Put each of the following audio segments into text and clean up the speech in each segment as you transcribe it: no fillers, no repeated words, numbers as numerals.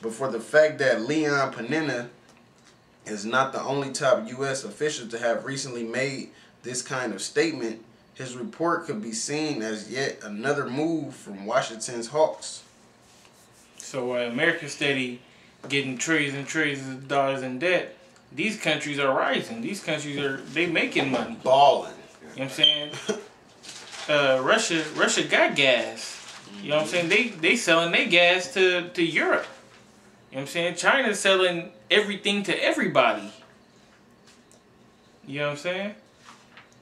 But for the fact that Leon Panetta is not the only top U.S. official to have recently made this kind of statement, his report could be seen as yet another move from Washington's hawks. So America steady getting trillions and trillions of dollars in debt. These countries are rising. These countries they making money. Balling. You know what I'm saying? Russia got gas. You know what I'm saying? They selling their gas to Europe. You know what I'm saying? China's selling everything to everybody. You know what I'm saying?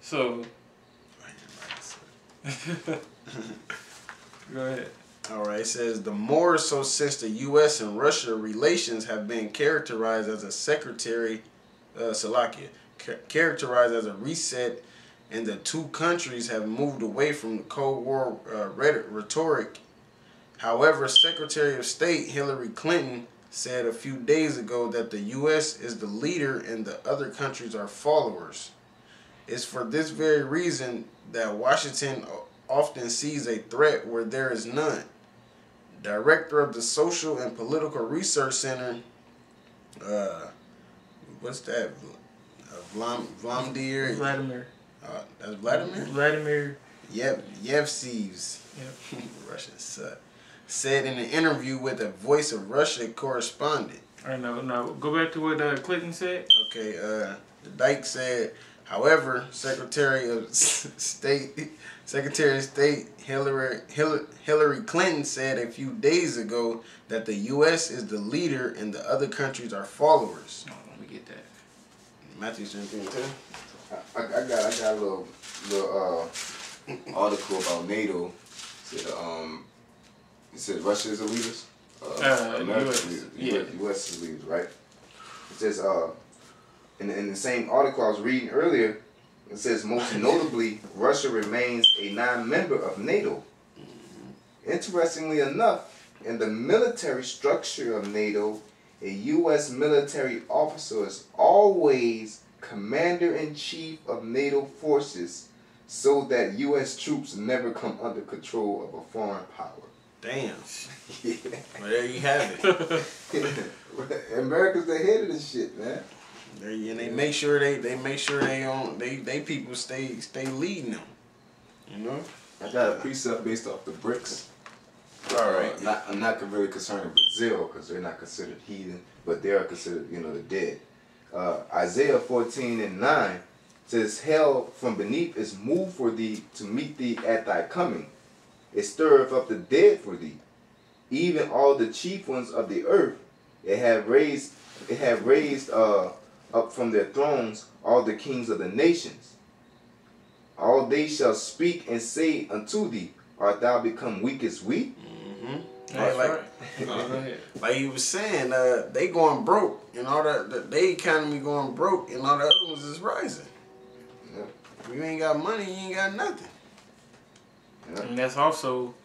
So go ahead. Alright, it says the more so since the U.S. and Russia relations have been characterized as characterized as a reset, and the two countries have moved away from the Cold War rhetoric. However, Secretary of State Hillary Clinton said a few days ago that the U.S. is the leader and the other countries are followers. It's for this very reason that Washington often sees a threat where there is none. Director of the Social and Political Research Center, what's that? Vladimir. That's Vladimir? Vladimir. Yevseev's. Yep. Russian suck. Said in an interview with a Voice of Russia correspondent. All right, now go back to what Clinton said. Okay, the Dyke said, however, Secretary of State Hillary Clinton said a few days ago that the U.S. is the leader and the other countries are followers. Oh, let me get that. Matthew same thing too. I got a little article about NATO. It said Russia is the leaders. America US, is yeah. US is leaders, right? It says in the same article I was reading earlier, it says most notably Russia remains a non-member of NATO. Interestingly enough, in the military structure of NATO, a U.S. military officer is always Commander-in-Chief of NATO forces, so that U.S. troops never come under control of a foreign power. Damn. Yeah. Well, there you have it. America's the head of this shit, man. And they make sure they people stay leading them. You know. I got a precept based off the BRICS. All right. I'm not really concerned with Brazil because they're not considered heathen, but they are considered, the dead. Isaiah 14:9 says, "Hell from beneath is moved for thee to meet thee at thy coming. It stirreth up the dead for thee, even all the chief ones of the earth. It have raised up from their thrones all the kings of the nations. All they shall speak and say unto thee, art thou become weak as we?" Like he was saying, they going broke and all that. The economy going broke and all the other ones is rising. Yeah. If you ain't got money, you ain't got nothing. Yeah. And that's also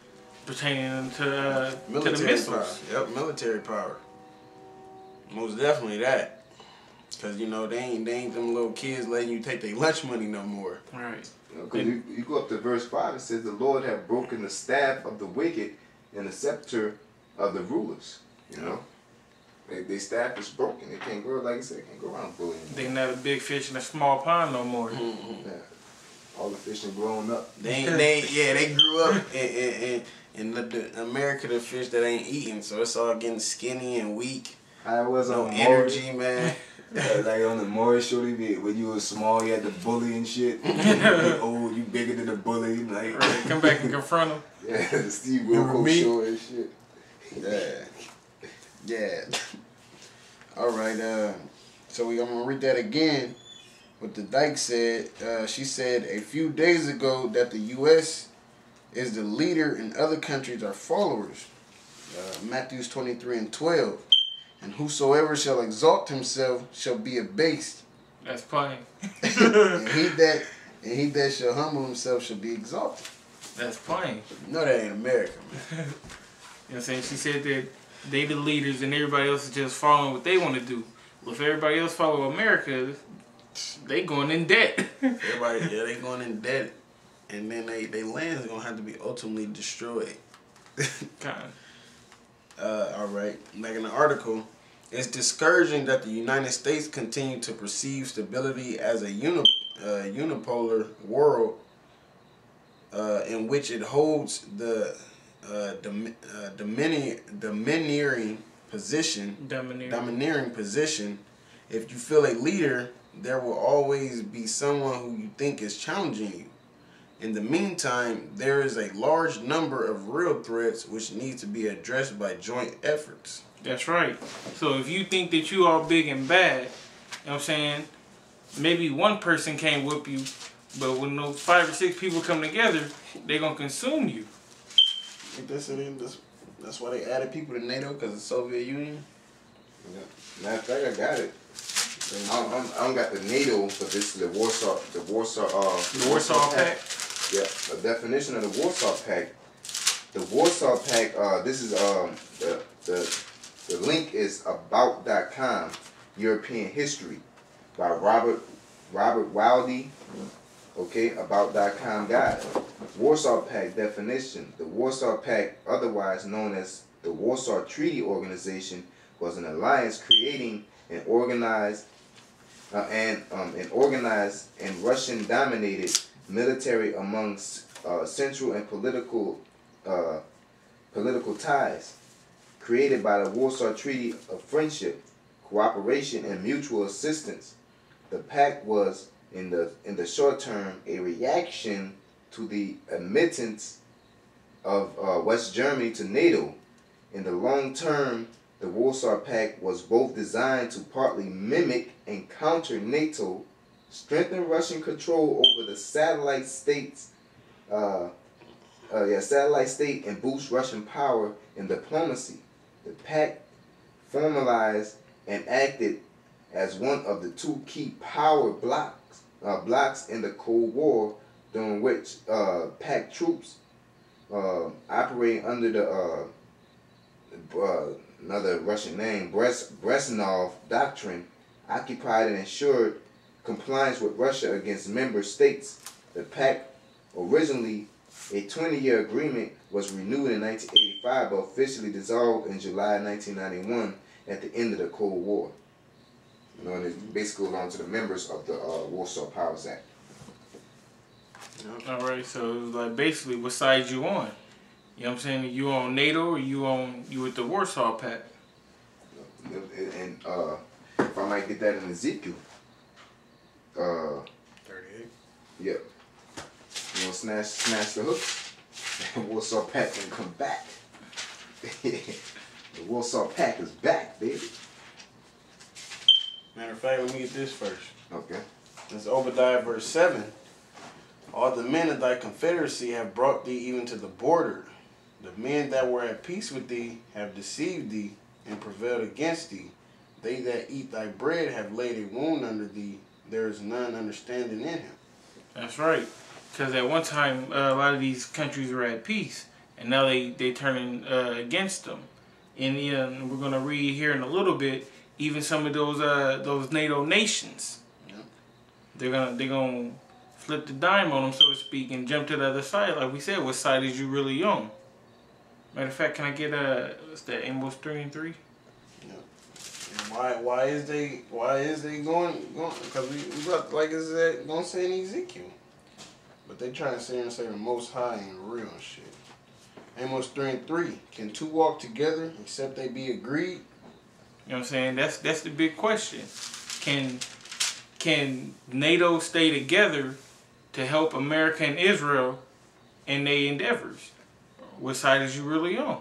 pertaining to the missiles. Power. Yep, military power. Most definitely that. Cause they ain't them little kids letting you take their lunch money no more. Right. Because you go up to verse 5, it says, "The Lord hath broken the staff of the wicked and the scepter of the rulers." They staff is broken. They can't grow, like I said, can't go around bullying. They not a big fish in a small pond no more. Mm-hmm. Yeah. All the fish are growing up. They grew up in the America, the fish that ain't eating, so it's all getting skinny and weak. I was No on energy, man. Like on the Morris show, when you was small, you had the bully and shit. You big old, you bigger than the bully. Like, Right. Come back and confront them. yeah, the Steve Wilkos show and shit. Yeah. All right. So I'm gonna read that again. What the Dyke said. She said a few days ago that the U.S. is the leader and other countries are followers. Matthew 23:12. And whosoever shall exalt himself shall be abased. That's plain. and he that shall humble himself shall be exalted. That's plain. No, that ain't America, man. You know what I'm saying? She said that they the leaders and everybody else is just following what they want to do. Well, if everybody else follow America, they going in debt. They going in debt. And then they land's gonna have to be ultimately destroyed. Kind of. all right, like in the article, it's discouraging that the United States continue to perceive stability as a unipolar world in which it holds the domineering position. If you feel a leader, there will always be someone who you think is challenging you. In the meantime, there is a large number of real threats which need to be addressed by joint efforts. That's right. So if you think that you are big and bad, you know what I'm saying, maybe one person can't whoop you, but when those 5 or 6 people come together, they're going to consume you. That's why they added people to NATO, because of the Soviet Union? Yeah. Matter of fact, I got it. I don't got the NATO, but this is the Warsaw Pact. Yeah, a definition of the Warsaw Pact. The Warsaw Pact. This is the link is about.com, European history, by Robert Wildy. Okay, about.com guide. Warsaw Pact definition. The Warsaw Pact, otherwise known as the Warsaw Treaty Organization, was an alliance creating an organized and Russian-dominated military amongst central and political ties, created by the Warsaw Treaty of Friendship, Cooperation, and Mutual Assistance. The pact was, in the short term, a reaction to the admittance of West Germany to NATO. In the long term, the Warsaw Pact was both designed to partly mimic and counter NATO, strengthen Russian control over the satellite state, and boost Russian power in diplomacy. The pact formalized and acted as one of the 2 key power blocks in the Cold War, during which pact troops operating under the another Russian name, Brezhnev Doctrine, occupied and ensured compliance with Russia against member states. The pact, originally a 20-year agreement, was renewed in 1985 but officially dissolved in July 1991 at the end of the Cold War. You know, and it basically goes on to the members of the Warsaw Powers Act. All right, so it was like basically what side you on? You know what I'm saying? You on NATO or you with the Warsaw Pact? And if I might get that in Ezekiel. 38. Yep. You want to smash the hook? The Warsaw Pact can come back. The Warsaw Pact is back, baby. Matter of fact, let me get this first. Okay. This is Obadiah verse 7. All the men of thy confederacy have brought thee even to the border. The men that were at peace with thee have deceived thee and prevailed against thee. They that eat thy bread have laid a wound under thee. There is none understanding in him. That's right. Because at one time, a lot of these countries were at peace. And now they turning against them. And we're going to read here in a little bit, even some of those NATO nations. Yeah. They're gonna flip the dime on them, so to speak, and jump to the other side. Like we said, what side is you really on? Matter of fact, can I get what's that, Amos 3 and 3? Yeah. And why is they going? Because we got, like I said, gonna say in Ezekiel, but they trying to sit here and say the Most High ain't real and shit. Amos 3 and 3. Can 2 walk together except they be agreed? You know what I'm saying? That's the big question. Can NATO stay together to help America and Israel in their endeavors? What side is you really on?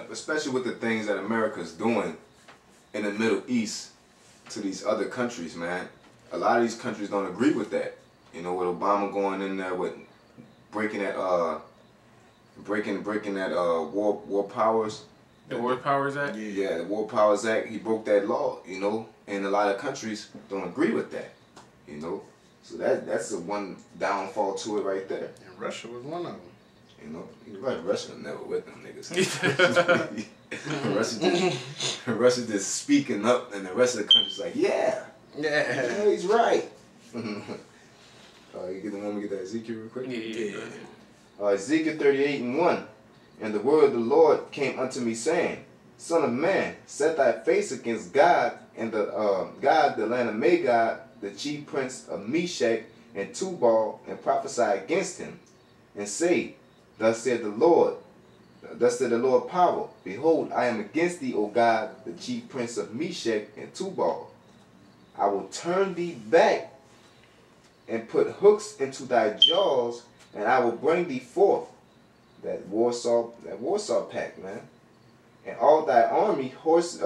Especially with the things that America's doing in the Middle East to these other countries, man. A lot of these countries don't agree with that. You know, with Obama going in there with breaking that War Powers. The War Powers Act? Yeah, the War Powers Act, he broke that law, you know, and a lot of countries don't agree with that, you know. So that's the one downfall to it right there. And Russia was one of them. You know, Russia was never with them niggas. Russia just speaking up, and the rest of the country's like, yeah, he's right. You want me to get that Ezekiel real quick? Yeah. Ezekiel 38 and 1. And the word of the Lord came unto me, saying, Son of man, set thy face against God and the land of Magog, the chief prince of Meshach and Tubal, and prophesy against him, and say, Thus said the Lord power, behold, I am against thee, O God, the chief prince of Meshach and Tubal. I will turn thee back and put hooks into thy jaws, and I will bring thee forth. That Warsaw Pact, man. And all thy army, horses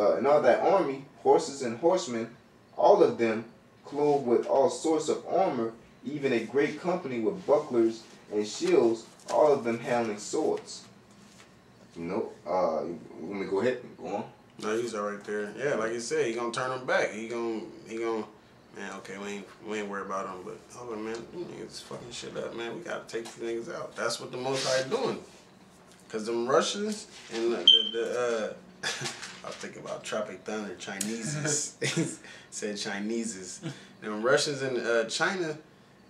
and horsemen, all of them clothed with all sorts of armor, even a great company with bucklers and shields, all of them handling swords. You know, let me go ahead and go on. No, he's right there. Yeah, like you said, he gonna turn them back. He gonna. Man, okay, we ain't worried about him, but hold on, man, you niggas fucking shit up, man. We gotta take these niggas out. That's what the Most High doing. Cause them Russians and I was thinking about Tropic Thunder, Chineses. Said Chineses. Them Russians and China,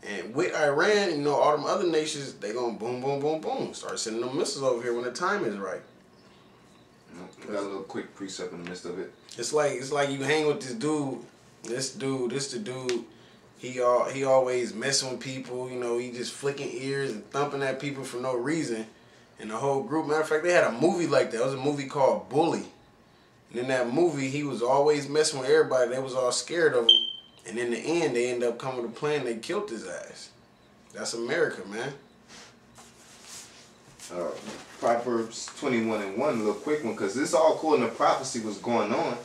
and with Iran, you know, all them other nations, they gonna boom, boom, boom, boom. Start sending them missiles over here when the time is right. Got a little quick precept in the midst of it. It's like you hang with this dude. This the dude. He always messing with people. You know, he just flicking ears and thumping at people for no reason. And the whole group. Matter of fact, they had a movie like that. It was a movie called Bully. And in that movie, he was always messing with everybody. They was all scared of him. And in the end, they ended up coming to plan. They killed his ass. That's America, man. Proverbs 21:1, a little quick one, because this all according to prophecy was going on,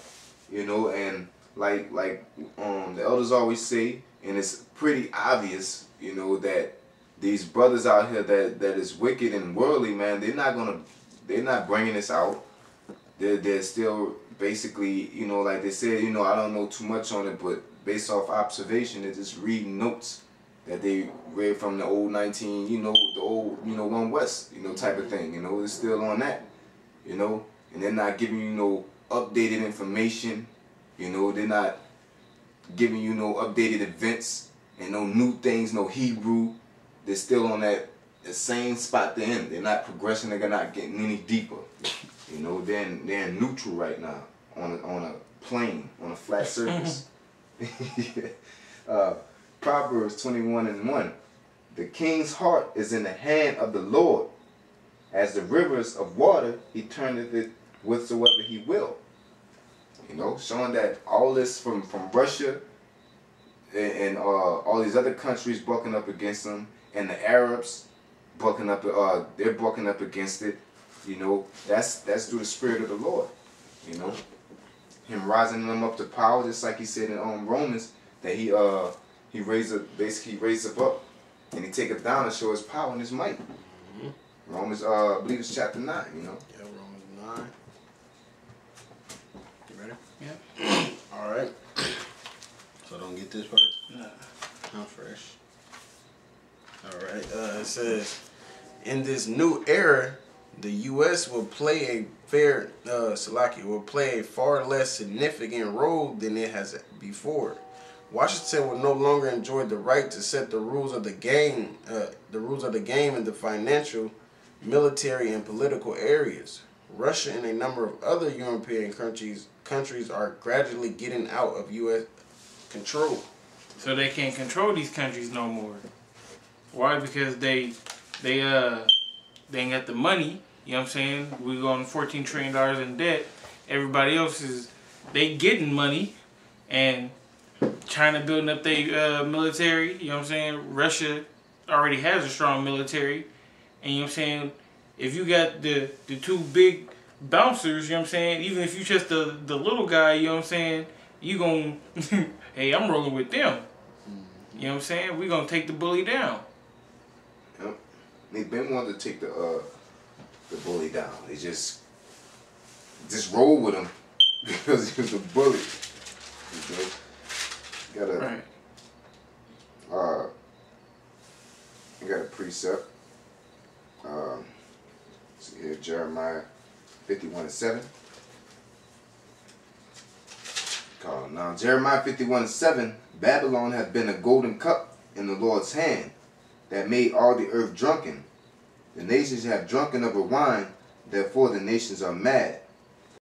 you know, and like the elders always say, and it's pretty obvious, you know, that these brothers out here that is wicked and worldly, man, they're not bringing this out. They're still basically, you know, like they said, you know, I don't know too much on it, but based off observation, they're just reading notes that they read from the old the old, you know, One West, you know, type of thing, you know, it's still on that, you know, and they're not giving you no updated information, you know, they're not giving you no updated events and no new things, no Hebrew. They're still on the same spot they're in. They're not progressing, they're not getting any deeper, you know, they're in neutral right now, on a plane, on a flat surface. Proverbs 21:1. The king's heart is in the hand of the Lord. As the rivers of water, he turneth it whithersoever he will. You know, showing that all this from Russia and all these other countries bucking up against them, and the Arabs bucking up, they're bucking up against it. You know, that's through the Spirit of the Lord. You know, him rising them up to power, just like he said in Romans, that he raised up, and he taketh down to show his power and his might. Mm-hmm. Romans, I believe it's chapter 9. You know. Yeah, Romans 9. You ready? Yeah. All right. So don't get this first. No. I'm fresh. All right. It says, in this new era, the U.S. will play a far less significant role than it has before. Washington will no longer enjoy the right to set the rules of the game, in the financial, military, and political areas. Russia and a number of other European countries are gradually getting out of U.S. control. So they can't control these countries no more. Why? Because they ain't got the money. You know what I'm saying? We're going $14 trillion in debt. Everybody else they getting money, and China building up their military. You know what I'm saying? Russia already has a strong military, and you know what I'm saying? If you got the two big bouncers, you know what I'm saying? Even if you just the little guy, you know what I'm saying? You gon' hey, I'm rolling with them. You know what I'm saying? We gonna take the bully down. Yep. They've been wanting to take the bully down. They just roll with him because he was a bully. You know? Got a precept. See here, Jeremiah 51:7. Now Jeremiah 51:7. Babylon hath been a golden cup in the Lord's hand, that made all the earth drunken. The nations have drunken of her wine, Therefore the nations are mad.